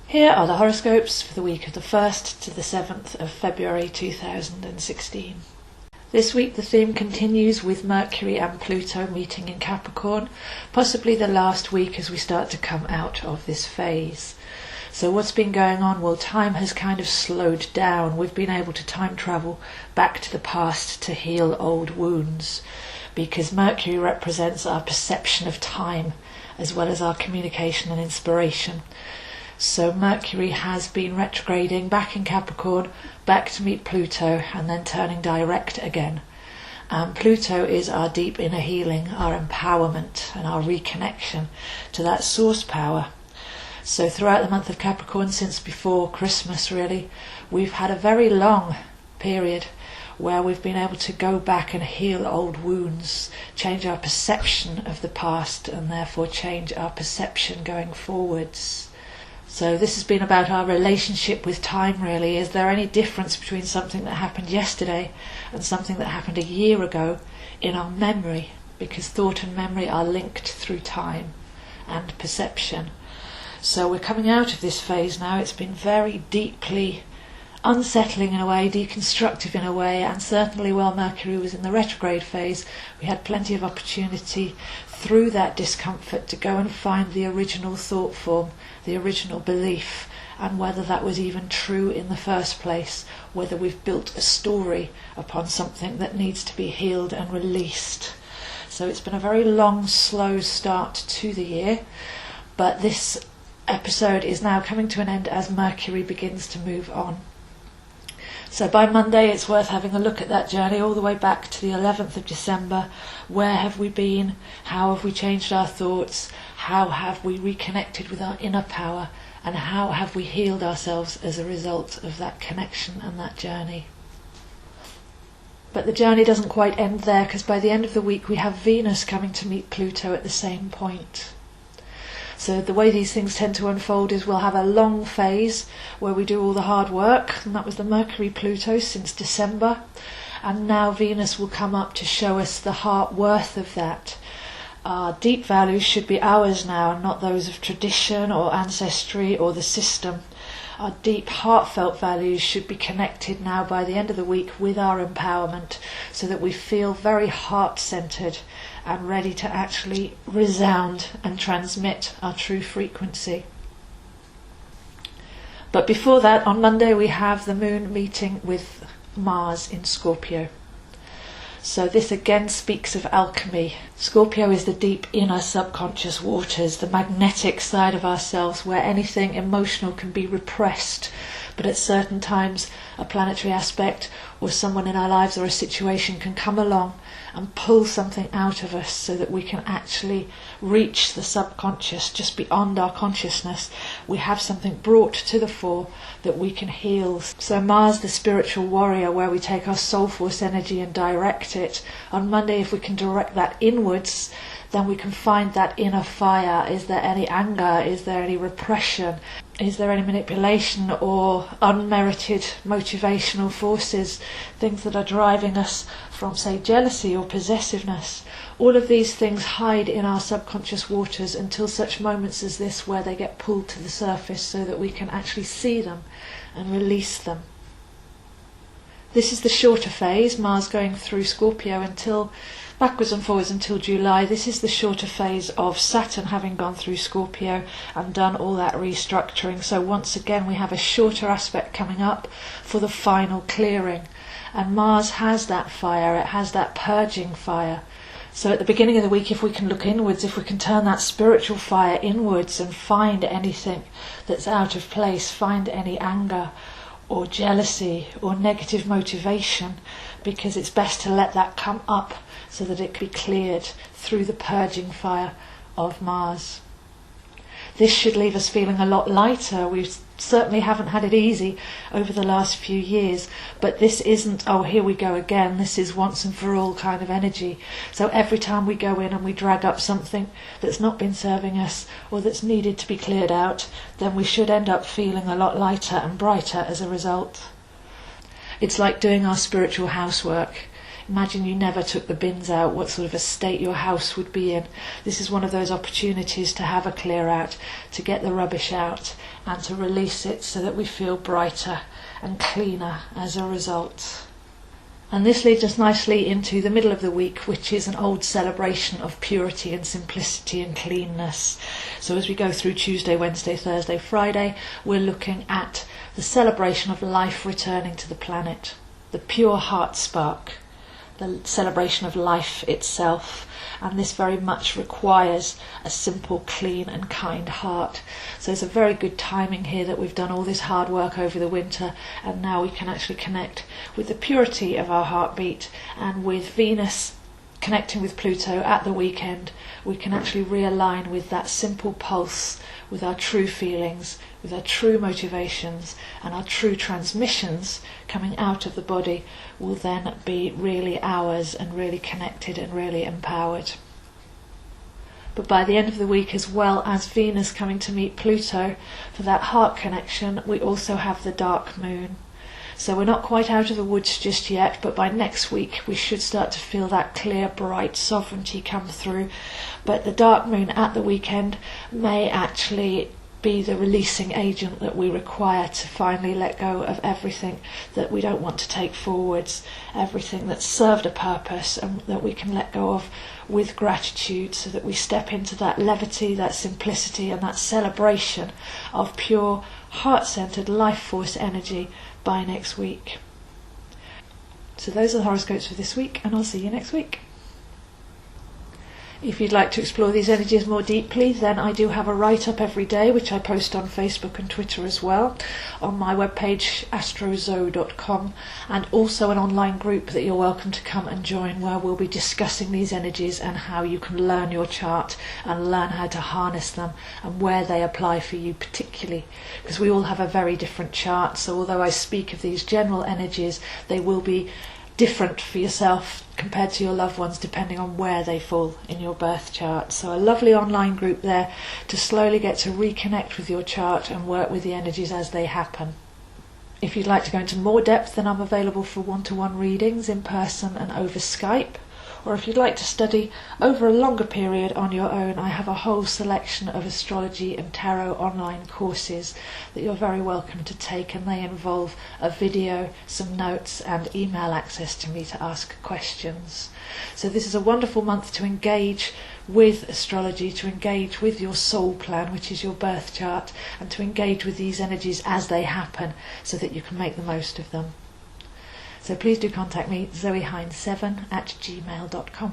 Here are the horoscopes for the week of the 1st to the 7th of February 2016. This week the theme continues with Mercury and Pluto meeting in Capricorn, possibly the last week as we start to come out of this phase. So what's been going on? Well, time has kind of slowed down. We've been able to time travel back to the past to heal old wounds, because Mercury represents our perception of time as well as our communication and inspiration. So Mercury has been retrograding back in Capricorn, back to meet Pluto, and then turning direct again. Pluto is our deep inner healing, our empowerment and our reconnection to that source power. So throughout the month of Capricorn, since before Christmas really, we've had a very long period where we've been able to go back and heal old wounds, change our perception of the past, and therefore change our perception going forwards. So this has been about our relationship with time really. Is there any difference between something that happened yesterday and something that happened a year ago in our memory? Because thought and memory are linked through time and perception. So we're coming out of this phase now. It's been very deeply unsettling in a way, deconstructive in a way, and certainly while Mercury was in the retrograde phase, we had plenty of opportunity through that discomfort to go and find the original thought form, the original belief, and whether that was even true in the first place, whether we've built a story upon something that needs to be healed and released. So it's been a very long, slow start to the year, but this episode is now coming to an end as Mercury begins to move on. So by Monday it's worth having a look at that journey all the way back to the 11th of December. Where have we been? How have we changed our thoughts? How have we reconnected with our inner power? And how have we healed ourselves as a result of that connection and that journey? But the journey doesn't quite end there, because by the end of the week we have Venus coming to meet Pluto at the same point. So the way these things tend to unfold is we'll have a long phase where we do all the hard work, and that was the Mercury-Pluto since December, and now Venus will come up to show us the heart worth of that. Our deep values should be ours now, and not those of tradition or ancestry or the system. Our deep heartfelt values should be connected now by the end of the week with our empowerment, so that we feel very heart-centered and ready to actually resound and transmit our true frequency. But before that, on Monday we have the moon meeting with Mars in Scorpio. So this again speaks of alchemy. Scorpio is the deep inner subconscious waters, the magnetic side of ourselves where anything emotional can be repressed, but at certain times a planetary aspect or someone in our lives or a situation can come along and pull something out of us so that we can actually reach the subconscious, just beyond our consciousness. We have something brought to the fore that we can heal. So Mars, the spiritual warrior, where we take our soul force energy and direct it. On Monday, if we can direct that inwards, then we can find that inner fire. Is there any anger? Is there any repression? Is there any manipulation or unmerited motivational forces, things that are driving us from, say, jealousy or possessiveness? All of these things hide in our subconscious waters until such moments as this where they get pulled to the surface so that we can actually see them and release them. This is the shorter phase, Mars going through Scorpio until backwards and forwards until July. This is the shorter phase of Saturn having gone through Scorpio and done all that restructuring. So once again we have a shorter aspect coming up for the final clearing. And Mars has that fire, it has that purging fire. So at the beginning of the week, if we can look inwards, if we can turn that spiritual fire inwards and find anything that's out of place, find any anger or jealousy or negative motivation, because it's best to let that come up so that it can be cleared through the purging fire of Mars. This should leave us feeling a lot lighter. We certainly haven't had it easy over the last few years, but this isn't, oh, here we go again. This is once and for all kind of energy. So every time we go in and we drag up something that's not been serving us or that's needed to be cleared out, then we should end up feeling a lot lighter and brighter as a result. It's like doing our spiritual housework. Imagine you never took the bins out, what sort of a state your house would be in. This is one of those opportunities to have a clear out, to get the rubbish out and to release it so that we feel brighter and cleaner as a result. And this leads us nicely into the middle of the week, which is an old celebration of purity and simplicity and cleanness. So as we go through Tuesday, Wednesday, Thursday, Friday, we're looking at the celebration of life returning to the planet, the pure heart spark, the celebration of life itself. And this very much requires a simple, clean and kind heart. So it's a very good timing here that we've done all this hard work over the winter, and now we can actually connect with the purity of our heartbeat. And with Venus connecting with Pluto at the weekend, we can actually realign with that simple pulse, with our true feelings, with our true motivations, and our true transmissions coming out of the body will then be really ours and really connected and really empowered. But by the end of the week, as well as Venus coming to meet Pluto for that heart connection, we also have the dark moon. So we're not quite out of the woods just yet, but by next week we should start to feel that clear, bright sovereignty come through. But the dark moon at the weekend may actually be the releasing agent that we require to finally let go of everything that we don't want to take forwards, everything that's served a purpose and that we can let go of with gratitude, so that we step into that levity, that simplicity and that celebration of pure heart-centered life force energy by next week. So those are the horoscopes for this week, and I'll see you next week. If you'd like to explore these energies more deeply, then I do have a write-up every day, which I post on Facebook and Twitter as well, on my webpage astrozo.com, and also an online group that you're welcome to come and join, where we'll be discussing these energies and how you can learn your chart and learn how to harness them and where they apply for you particularly, because we all have a very different chart. So although I speak of these general energies, they will be different for yourself compared to your loved ones depending on where they fall in your birth chart. So a lovely online group there to slowly get to reconnect with your chart and work with the energies as they happen. If you'd like to go into more depth, then I'm available for one-to-one readings in person and over Skype. Or if you'd like to study over a longer period on your own, I have a whole selection of astrology and tarot online courses that you're very welcome to take, and they involve a video, some notes and email access to me to ask questions. So this is a wonderful month to engage with astrology, to engage with your soul plan, which is your birth chart, and to engage with these energies as they happen so that you can make the most of them. So please do contact me, zoehines7@gmail.com.